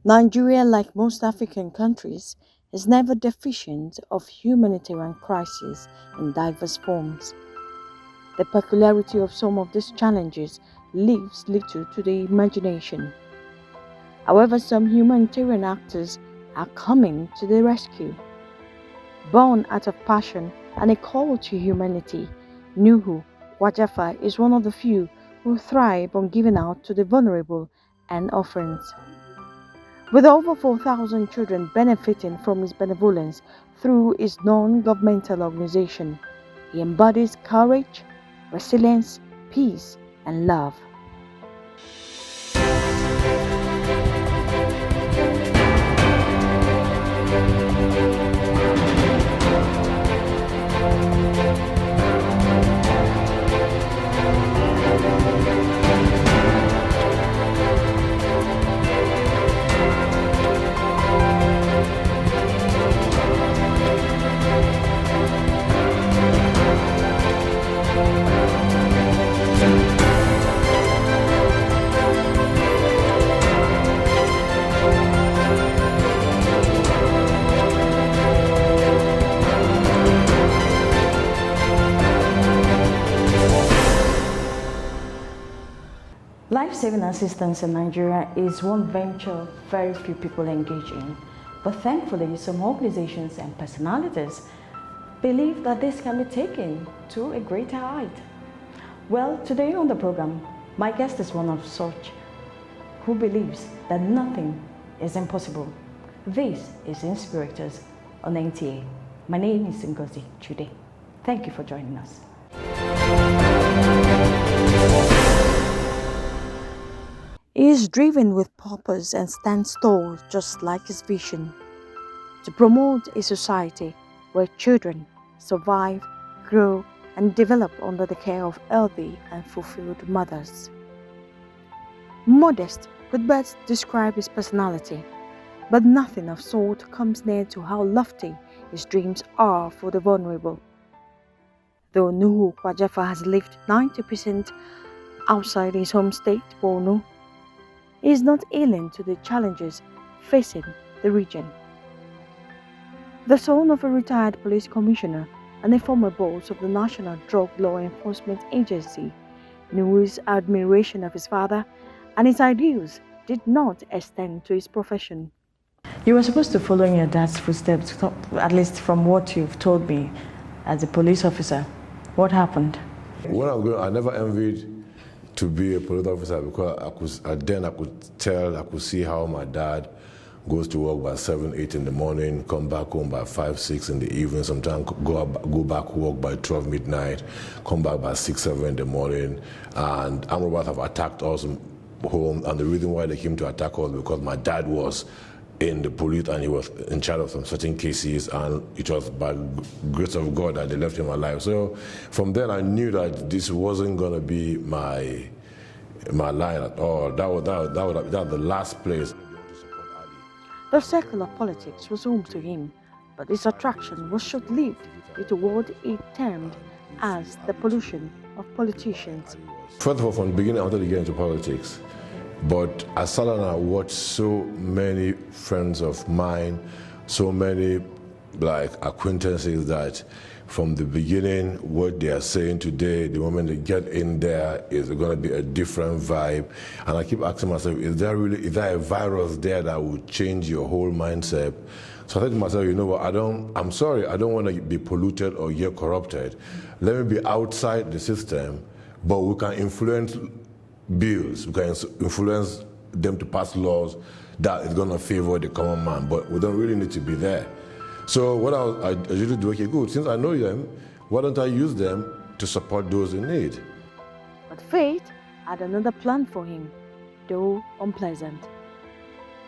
Nigeria, like most African countries, is never deficient of humanitarian crises in diverse forms. The peculiarity of some of these challenges leaves little to the imagination. However, some humanitarian actors are coming to the rescue. Born out of passion and a call to humanity, Nuhu Kwajafa is one of the few who thrive on giving out to the vulnerable and orphans. With over 4,000 children benefiting from his benevolence through his non-governmental organization, he embodies courage, resilience, peace, and love. Life-saving assistance in Nigeria is one venture very few people engage in, but thankfully some organizations and personalities believe that this can be taken to a greater height. Well, today on the program, my guest is one of such who believes that nothing is impossible. This is Inspirators on NTA. My name is Ngozi Chude. Thank you for joining us. He is driven with purpose and stands tall just like his vision, to promote a society where children survive, grow, and develop under the care of healthy and fulfilled mothers. Modest could best describe his personality, but nothing of sort comes near to how lofty his dreams are for the vulnerable. Though Nuhu Kwajafa has lived 90% outside his home state, Borno, he is not alien to the challenges facing the region. The son of a retired police commissioner and a former boss of the National Drug Law Enforcement Agency, Nuhu's admiration of his father and his ideals did not extend to his profession. You were supposed to follow in your dad's footsteps, at least from what you've told me as a police officer. What happened? When I was growing, I never envied to be a police officer because I could see how my dad goes to work by 7, 8 in the morning, come back home by 5, 6 in the evening, sometimes go back work by 12 midnight, come back by 6, 7 in the morning. And armed robbers have attacked us home, and the reason why they came to attack us was because my dad was in the police and he was in charge of some certain cases, and it was by grace of God that they left him alive. So from then I knew that this wasn't going to be my line at all. That was the last place. The circle of politics was home to him, but this attraction was short-lived due to what he termed as the pollution of politicians. First of all, from the beginning I wanted to get into politics. But I sat down and I watched so many friends of mine, so many acquaintances that from the beginning, what they are saying today, the moment they get in there, is going to be a different vibe. And I keep asking myself, is there a virus there that will change your whole mindset? So I said to myself, you know what, I'm sorry, I don't want to be polluted or get corrupted. Let me be outside the system, but we can influence bills, we can influence them to pass laws that is going to favor the common man, but we don't really need to be there. So what I usually do, okay, good, since I know them, why don't I use them to support those in need? But fate had another plan for him, though unpleasant.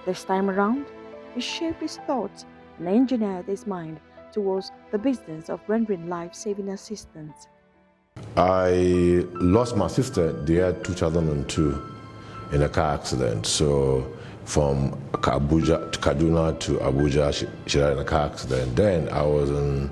This time around, he shaped his thoughts and engineered his mind towards the business of rendering life-saving assistance. I lost my sister the year 2002 in a car accident. So from Kaduna to Abuja, she died in a car accident. Then I was in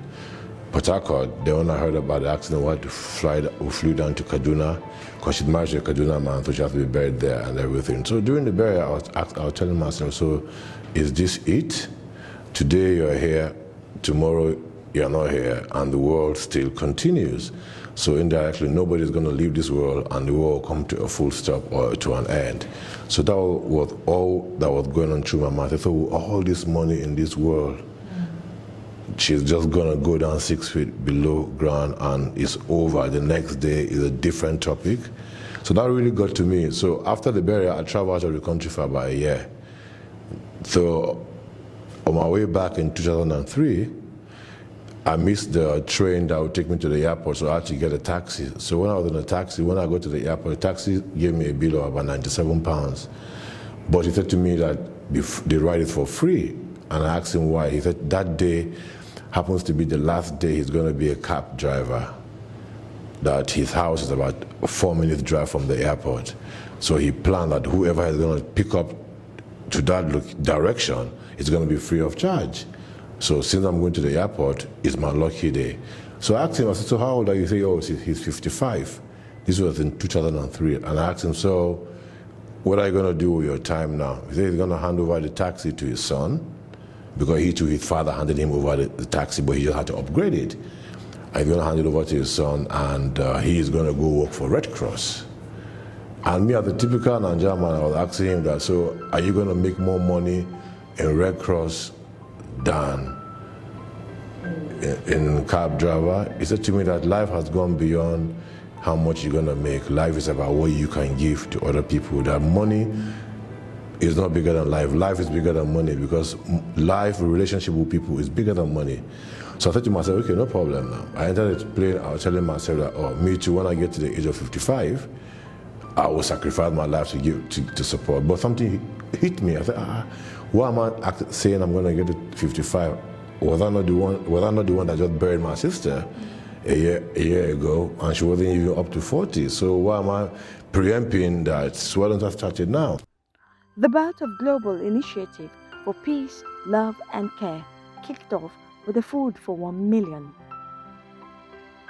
Port Harcourt, then when I heard about the accident, we flew down to Kaduna, because she'd married to a Kaduna man, so she had to be buried there and everything. So during the burial, I was telling myself, so is this it? Today you're here, tomorrow you're not here, and the world still continues. So indirectly, nobody's going to leave this world, and the world will come to a full stop or to an end. So that was all that was going on through my mind. I thought, all this money in this world, she's just going to go down 6 feet below ground and it's over. The next day is a different topic. So that really got to me. So after the burial, I traveled out of the country for about a year. So on my way back in 2003, I missed the train that would take me to the airport, so I had to get a taxi. So when I was in a taxi, when I got to the airport, the taxi gave me a bill of about £97. But he said to me that they ride it for free. And I asked him why. He said that day happens to be the last day he's going to be a cab driver, that his house is about a 4-minute drive from the airport. So he planned that whoever is going to pick up to that direction is going to be free of charge. So since I'm going to the airport, it's my lucky day. So I asked him, I said, so how old are you? He said, oh, he's 55. This was in 2003. And I asked him, so what are you going to do with your time now? He said he's going to hand over the taxi to his son, because he too, his father handed him over the taxi, but he just had to upgrade it. And he's going to hand it over to his son, and he is going to go work for Red Cross. And me, as a typical Nigerian man, I was asking him that, so are you going to make more money in Red Cross than in cab driver? He said to me that life has gone beyond how much you're going to make. Life is about what you can give to other people. That money is not bigger than life. Life is bigger than money, because life, relationship with people is bigger than money. So I said to myself, okay, no problem now. I entered the plane, I was telling myself that, oh, me too, when I get to the age of 55, I will sacrifice my life to give, to support. But something hit me. I said, why am I saying I'm going to get to 55? Was I not the one that just buried my sister a year ago, and she wasn't even up to 40? So why am I preempting that? So why don't I start it now? The birth of Global Initiative for Peace, Love and Care kicked off with a Food for 1 Million,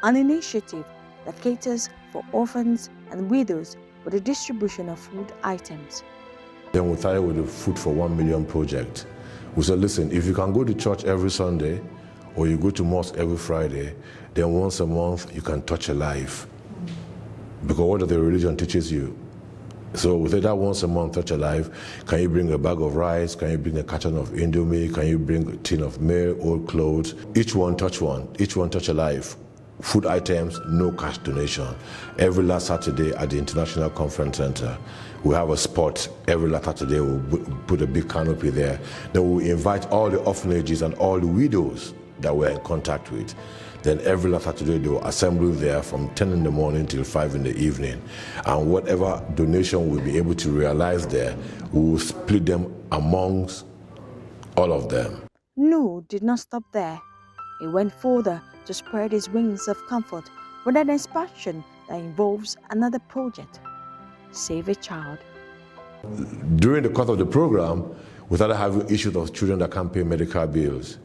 an initiative that caters for orphans and widows with the distribution of food items. Then we started with the Food for 1 Million project. We said, listen, if you can go to church every Sunday, or you go to mosque every Friday, then once a month you can touch a life. Because what the religion teaches you. So we said that once a month, touch a life. Can you bring a bag of rice? Can you bring a carton of Indomie? Can you bring a tin of milk, old clothes? Each one touch one. Each one touch a life. Food items, no cash donation. Every last Saturday at the International Conference Center, we have a spot. Every last Saturday we'll put a big canopy there. Then we'll invite all the orphanages and all the widows that we're in contact with. Then every last Saturday they will assemble there from 10 in the morning till 5 in the evening. And whatever donation we'll be able to realize there, we will split them amongst all of them. Nuhu did not stop there. He went further to spread his wings of comfort with an expansion that involves another project, Save a Child. During the course of the program, we started having issues of children that can't pay medical bills.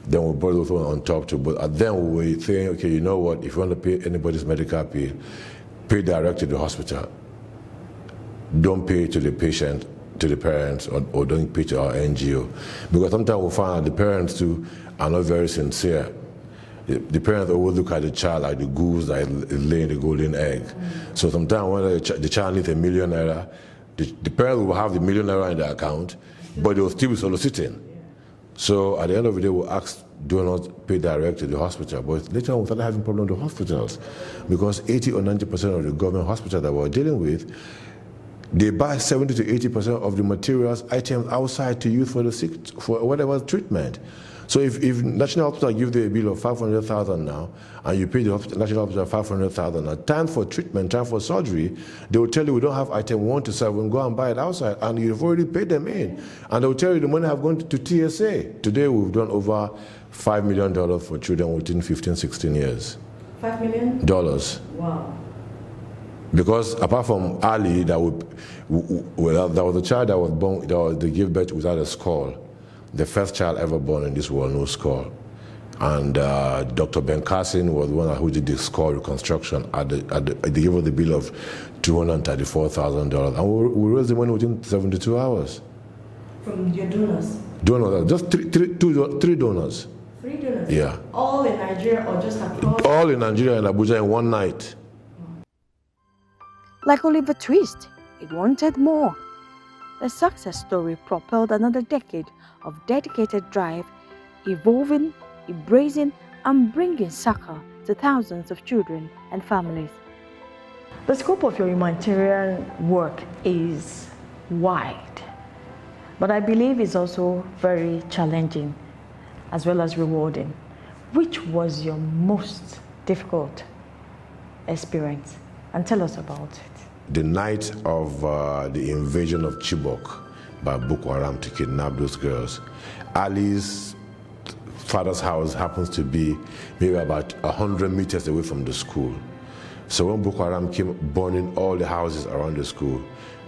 Then we brought those one on top too. But then we were saying, okay, you know what, if you want to pay anybody's medical bill, pay direct to the hospital. Don't pay to the patient, to the parents, or don't pay to our NGO. Because sometimes we find that the parents too are not very sincere. The parents always look at the child like the goose that is laying the golden egg. So sometimes when the child needs £1 million, the parents will have the £1 million in their account, but they will still be soliciting. So at the end of the day, we asked, do not pay direct to the hospital. But later on, we started having problems with the hospitals, because 80 or 90% of the government hospitals that we're dealing with, they buy 70 to 80% of the materials, items outside to use for the sick, for whatever treatment. So if National Hospital gives you a bill of 500,000 now, and you pay the National Hospital 500,000 now, time for treatment, time for surgery, they will tell you we don't have item 1 to 7, go and buy it outside, and you've already paid them in. And they will tell you the money have gone to TSA. Today we've done over $5 million for children within 15, 16 years. $5 million? Wow. Because apart from Ali, there was a child that was born, they gave birth without a skull. The first child ever born in this world, no skull. And Dr. Ben Carson was the one who did the skull reconstruction. They gave us the bill of $234,000. And we raised the money within 72 hours. From your donors? Donors, just three donors. 3 donors? Yeah. All in Nigeria or just across? All in Nigeria and Abuja in one night. Like Oliver Twist, it wanted more. The success story propelled another decade of dedicated drive, evolving, embracing, and bringing soccer to thousands of children and families. The scope of your humanitarian work is wide, but I believe it's also very challenging as well as rewarding. Which was your most difficult experience? And tell us about it. The night of the invasion of Chibok by Boko Haram to kidnap those girls, Ali's father's house happens to be maybe about 100 meters away from the school. So when Boko Haram came burning all the houses around the school,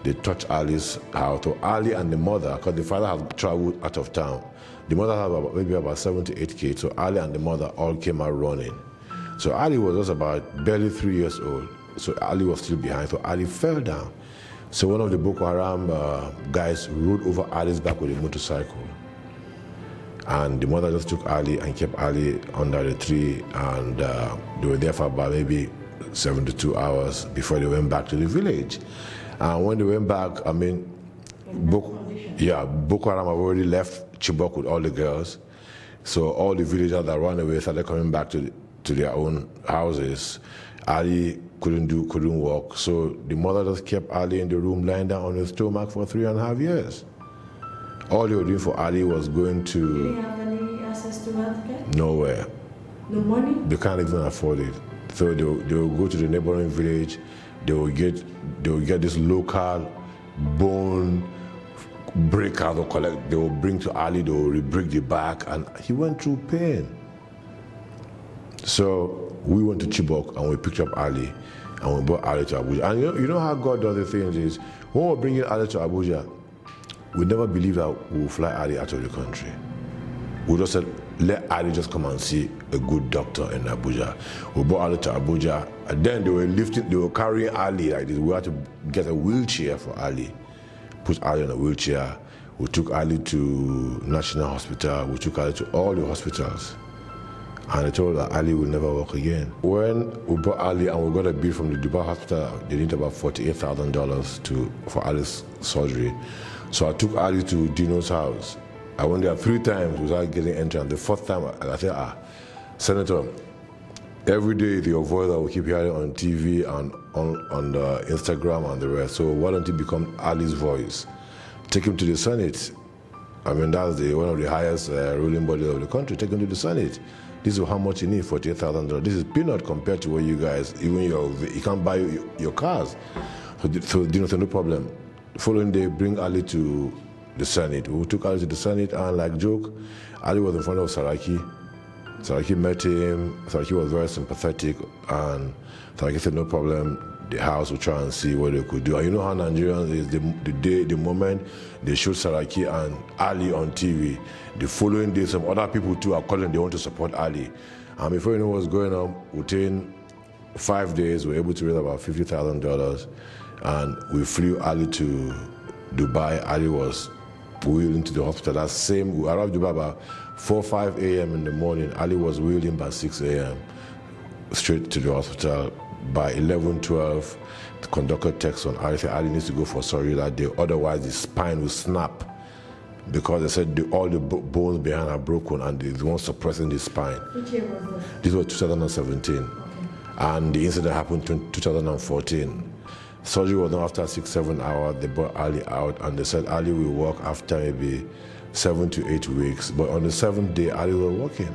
they touched Ali's house. So Ali and the mother, because the father had traveled out of town, the mother had maybe about 7 to 8 kids, so Ali and the mother all came out running. So Ali was just about barely 3 years old, so Ali was still behind, so Ali fell down. So one of the Boko Haram guys rode over Ali's back with a motorcycle. And the mother just took Ali and kept Ali under the tree, and they were there for about maybe 72 hours before they went back to the village. And when they went back, I mean, Boko Haram have already left Chibok with all the girls. So all the villagers that ran away started coming back to their own houses. Ali couldn't walk. So the mother just kept Ali in the room lying down on his stomach for 3.5 years. All they were doing for Ali was going to... Do they have any access to healthcare? Nowhere. No money? They can't even afford it. So they will go to the neighboring village. They will get this local bone breaker to collect. They will bring to Ali. They will re-break the back, and he went through pain. So we went to Chibok and we picked up Ali, and we brought Ali to Abuja. And you know how God does the things is when we're bringing Ali to Abuja, we never believed that we would fly Ali out of the country. We just said, let Ali just come and see a good doctor in Abuja. We brought Ali to Abuja, and then they were carrying Ali like this. We had to get a wheelchair for Ali, put Ali in a wheelchair. We took Ali to National Hospital. We took Ali to all the hospitals. And they told us that Ali will never walk again. When we brought Ali and we got a bill from the Dubai hospital, they needed about $48,000 for Ali's surgery. So I took Ali to Dino's house. I went there 3 times without getting entry. And the 4th time, I said, Senator, every day your voice I will keep hearing on TV and on the Instagram and the rest. So why don't you become Ali's voice? Take him to the Senate. I mean, that's one of the highest ruling bodies of the country. Take him to the Senate. This is how much you need, $48,000. This is peanut compared to what you guys, even you can't buy your cars. So Dino said, no problem. The following day, bring Ali to the Senate. We took Ali to the Senate, and like joke, Ali was in front of Saraki. Saraki met him. Saraki was very sympathetic, and Saraki said, no problem. The House will try and see what they could do. And you know how Nigerians is, the moment they show Saraki and Ali on TV, the following day some other people too are calling, they want to support Ali. And before you know what's going on, within 5 days, we were able to raise about $50,000, and we flew Ali to Dubai. Ali was wheeled into the hospital. We arrived in Dubai about 4 or 5 a.m. in the morning. Ali was wheeled in by 6 a.m. straight to the hospital. By 11:12, the conductor texts on Ali, said Ali needs to go for surgery that day, otherwise the spine will snap, because they said all the bones behind are broken and they're the one suppressing the spine. Which year was This this? was 2017. Okay. And the incident happened in 2014. Surgery was not after 6-7 hours. They brought Ali out and they said Ali will walk after maybe 7 to 8 weeks. But on the 7th day, Ali was walking.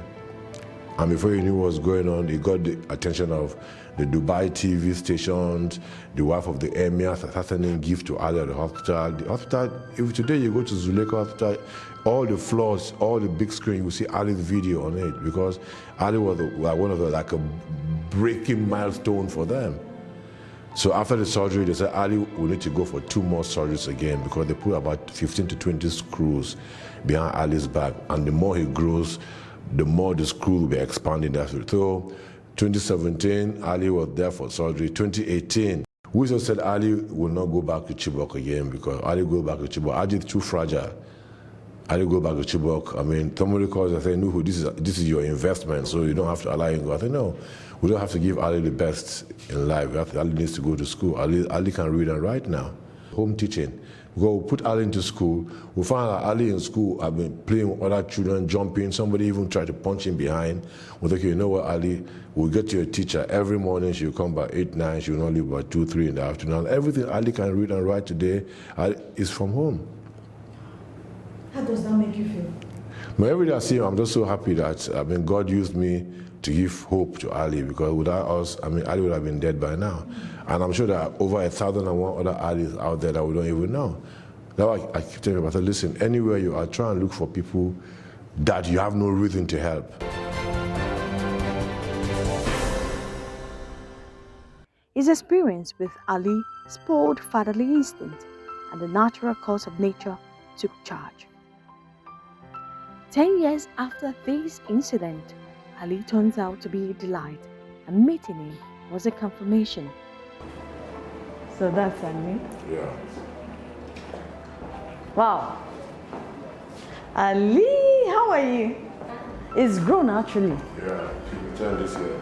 And before you knew what was going on, he got the attention of the Dubai TV stations, the wife of the emir started sending gifts to Ali at the hospital. The hospital, if today you go to Zuleka Hospital, all the floors, all the big screen, you will see Ali's video on it, because Ali was one of the, like a breaking milestone for them. So after the surgery, they said Ali will need to go for 2 more surgeries again, because they put about 15 to 20 screws behind Ali's back, and the more he grows, the more the school will be expanding that. So 2017, Ali was there for surgery. 2018, we just said Ali will not go back to Chibok again because Ali go back to Chibok. Ali is too fragile. Ali go back to Chibok. I mean, somebody calls and says, Nuhu, this is your investment, so you don't have to allow him to go. I said, no, we don't have to give Ali the best in life. Ali needs to go to school. Ali can read and write now. Home teaching. We'll put Ali into school. We'll find out Ali in school, I've been playing with other children, jumping. Somebody even tried to punch him behind. We'll think, you know what, Ali, we'll get you a teacher. Every morning she'll come by 8, 9. She'll not leave by 2, 3 in the afternoon. Everything Ali can read and write today is from home. How does that make you feel? But every day I see him, I'm just so happy that, God used me to give hope to Ali, because without us, Ali would have been dead by now. And I'm sure there are over 1,001 other Alis out there that we don't even know. Now I keep telling them, I said, listen, anywhere you are, try and look for people that you have no reason to help. His experience with Ali spoiled fatherly instinct, and the natural course of nature took charge. 10 years after this incident, Ali turns out to be a delight, and meeting him was a confirmation. So that's Ali. Yeah. Wow. Ali, how are you? It's grown actually. Yeah, she returned this year.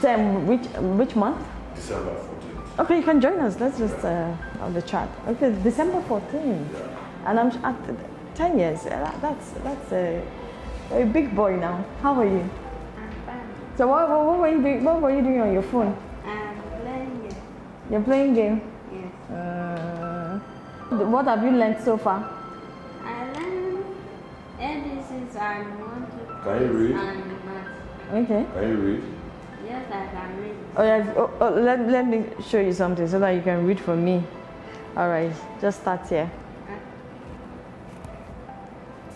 10, which month? December 14th. Okay, you can join us. Let's just on the chat. Okay, December 14th. Yeah. And I'm at 10 years. That's a big boy now. How are you? I'm fine. So what were you doing? What were you doing on your phone? I'm playing it. You're playing game. Yes. What have you learned so far? I learned ABCs and 1, 2, 3 Can you read? and math. Okay. Can you read? Yes, I can read. Oh yeah. Let me show you something so that you can read from me. All right. Just start here.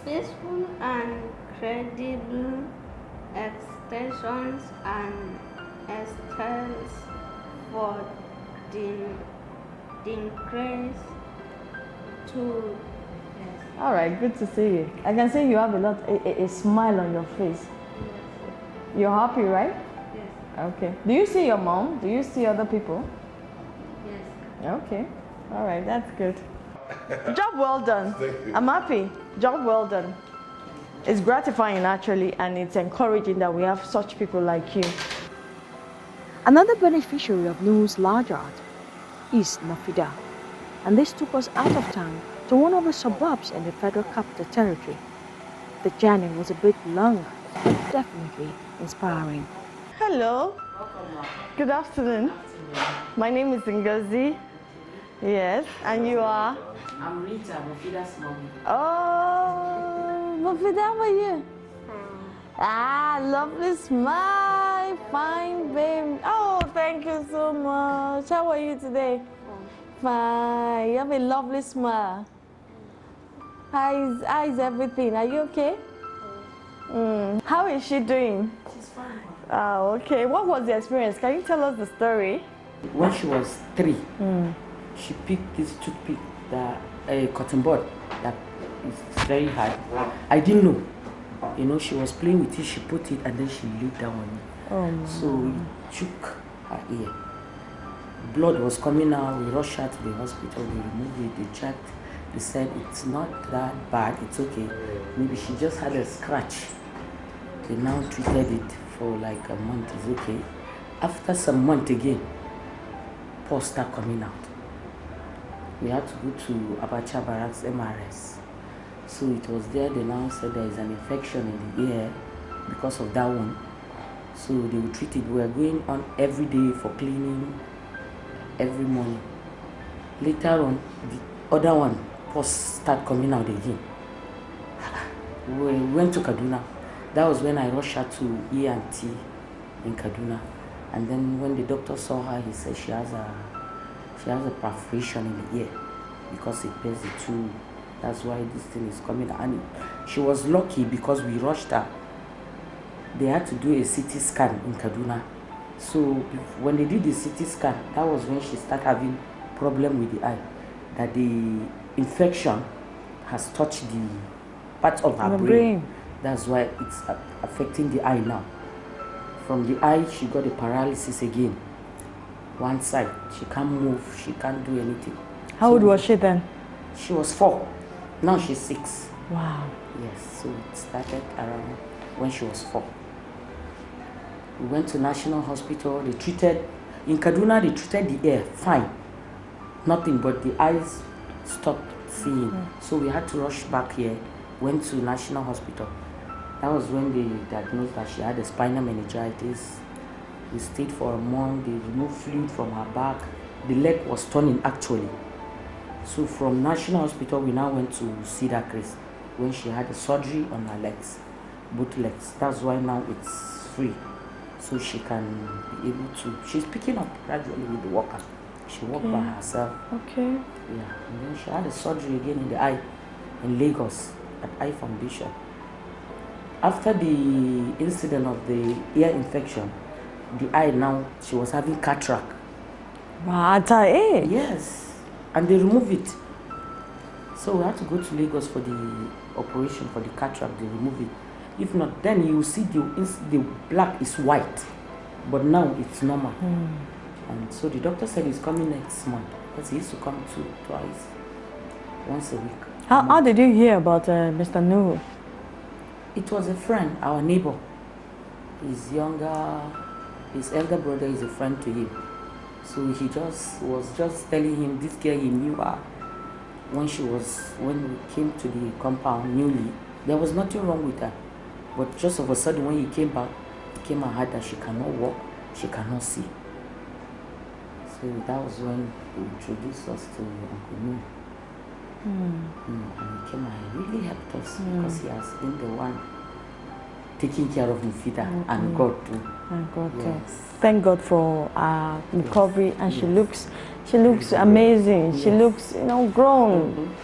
Peaceful and credible extensions and extents for the increase to All right. Good to see you. I can see you have a smile on your face. You're happy, right? Yes. Okay. Do you see your mom? Do you see other people? Yes. Okay. All right. That's good. Job well done. Thank you. I'm happy. Job well done. It's gratifying actually, and it's encouraging that we have such people like you. Another beneficiary of Nuhu's large art is Nafida, and this took us out of town to one of the suburbs in the Federal Capital Territory. The journey was a bit long, but definitely inspiring. Hello. Good afternoon. My name is Ngozi. Yes, and you are? I'm Rita, Mofida's mom. Oh, Mofida, how are you? Ah, lovely smile, fine babe. Oh, thank you so much. How are you today? Fine. You have a lovely smile. How is everything? Are you okay? How is she doing? She's fine. Oh, okay. What was the experience? Can you tell us the story? When she was 3, she picked this toothpick, a cotton bud that is very hard. I didn't know. You know, she was playing with it, she put it and then she laid down on it. Oh, So it shook her ear. Blood was coming out, we rushed her to the hospital, we removed it, they checked. They said it's not that bad, it's okay. Maybe she just had a scratch. They now treated it for like a month, it's okay. After some month again, pus started coming out. We had to go to Abacha Barracks MRS. So it was there, they now said there is an infection in the ear because of that one. So they will treat it. We are going on every day for cleaning every morning. Later on, the other one, pus started coming out again. We went to Kaduna. That was when I rushed her to ENT in Kaduna. And then when the doctor saw her, he said she has a perforation in the ear because it pairs the two. That's why this thing is coming. And she was lucky because we rushed her. They had to do a CT scan in Kaduna. So when they did the CT scan, that was when she started having problem with the eye. That the infection has touched the part of her brain. That's why it's affecting the eye now. From the eye, she got a paralysis again. One side, she can't move, she can't do anything. How old was she then? She was 4. Now she's 6. Wow. Yes, so it started around when she was 4. We went to National Hospital. They treated, in Kaduna, they treated the ear, fine. Nothing, but the eyes stopped seeing. So we had to rush back here, went to National Hospital. That was when they diagnosed that she had a spinal meningitis. We stayed for a month. They removed fluid from her back. The leg was turning actually. So from National Hospital, we now went to Cedar Crest when she had a surgery on her legs, both legs. That's why now it's free. So she can be able to, she's picking up gradually with the walker. She walked by herself. Okay. Yeah, and then she had a surgery again in the eye in Lagos at Eye Foundation. After the incident of the ear infection, the eye now, she was having cataract. Wow, at her age? Yes, and they remove it. So we had to go to Lagos for the operation for the cataract. They remove it. If not, then you see the black is white, but now it's normal. And so the doctor said he's coming next month because he used to come twice, once a week. How did you hear about Mr. Nuhu? It was a friend, our neighbor. His elder brother is a friend to him. So he was just telling him this girl he knew her when we came to the compound newly. There was nothing wrong with her. But just of a sudden when he came back, he came and heard that she cannot walk, she cannot see. So that was when he introduced us to Uncle Nuhu. And he came and really helped us because he has been the one taking care of Mufida and God too. And God, Yes. thank God for recovery, and she looks amazing. She looks, grown.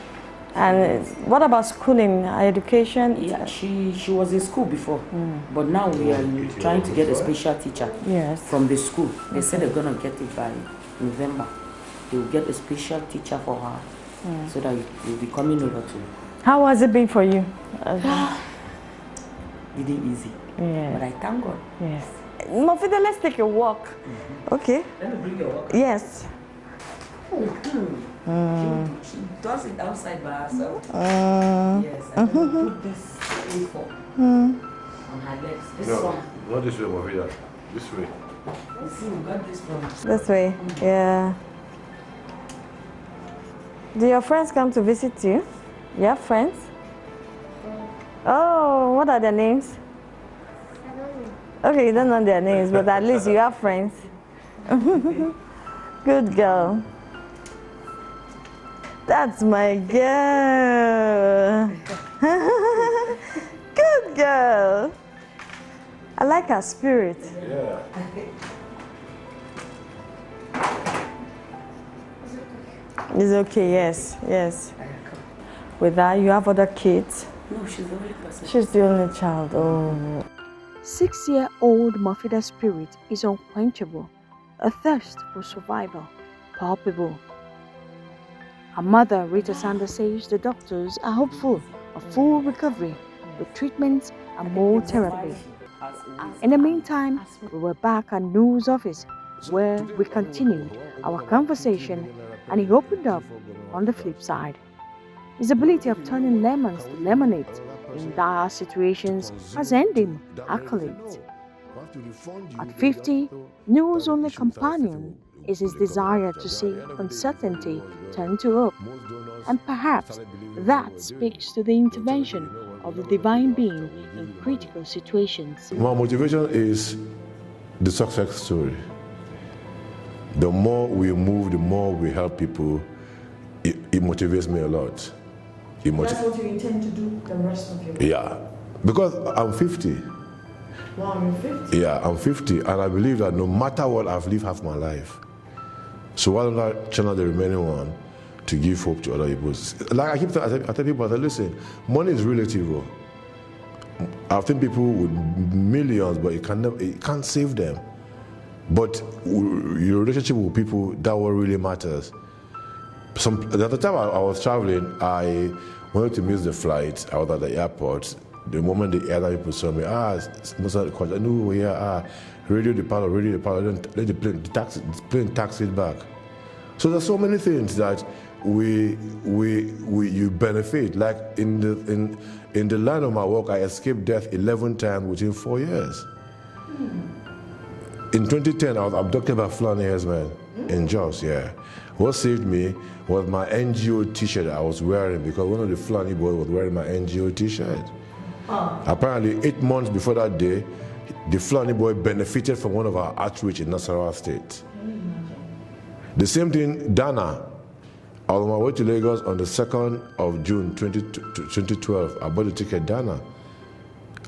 And what about schooling, education? Yeah, she was in school before, but now we are trying to get a special teacher from the school. They said they're gonna get it by November. They will get a special teacher for her so that we'll be coming over to. How has it been for you? Didn't easy, but I thank God. Yes. Mufida, let's take a walk. Okay. Let me bring your walker. Yes. She does it outside by herself. Yes, and then we put this A4 on her legs. This one. Not this way, Mafia. This way. You see, we got this from. This way. Yeah. Do your friends come to visit you? You have friends? Oh, what are their names? I don't know. Okay, you don't know their names, but at least you have friends. Good girl. That's my girl. Good girl. I like her spirit. Yeah. It's okay, yes, yes. With that, you have other kids? No, she's the only person. She's the only child. Oh. 6-year-old Mufida's spirit is unquenchable, a thirst for survival, palpable. Her mother, Rita Sanders, says the doctors are hopeful of full recovery with treatments and more therapy. In the meantime, we were back at Nuhu's office where we continued our conversation, and he opened up on the flip side. His ability of turning lemons to lemonade in dire situations has earned him accolades. At 50, Nuhu's only companion is his desire to see uncertainty turn to hope, and perhaps that speaks to the intervention of the divine being in critical situations. My motivation is the success story. The more we move, the more we help people, it motivates me a lot. That's what you intend to do the rest of your life? Yeah, because I'm 50. Wow, you're 50? Yeah, I'm 50, and I believe that no matter what, I've lived half my life. So why don't I channel the remaining one to give hope to other people? Like I tell people, listen, money is relative. I think people with millions, but it can't save them. But your relationship with people, that what really matters. At the time I was traveling, I wanted to miss the flight. I was at the airport, The moment the other people saw me, Nuhu Kwajafa, radio the pilot, let the plane taxi it back. So there's so many things that you benefit. Like in the line of my work, I escaped death 11 times within 4 years. In 2010, I was abducted by Fulani herdsmen in Jos. Yeah, what saved me was my NGO T-shirt I was wearing, because one of the Fulani boys was wearing my NGO T-shirt. Apparently, 8 months before that day, the Fulani boy benefited from one of our outreach in Nasarawa State. The same thing, Dana. I was on my way to Lagos on the 2nd of June 2012. I bought a ticket, Dana.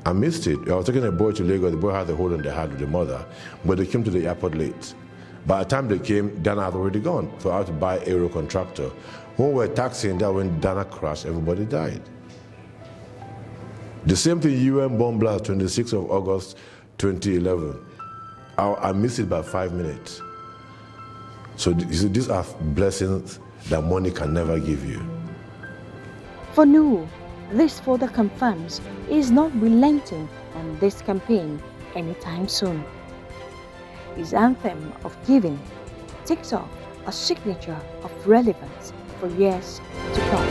I missed it. I was taking a boy to Lagos. The boy had the hold on the head with the mother, but they came to the airport late. By the time they came, Dana had already gone. So I had to buy aero contractor. When we were taxiing there, when Dana crashed, everybody died. The same thing, UN bomb blast, 26th of August 2011. I missed it by 5 minutes. So you see, these are blessings that money can never give you. For Nuhu, this further confirms he is not relenting on this campaign anytime soon. His anthem of giving takes off a signature of relevance for years to come.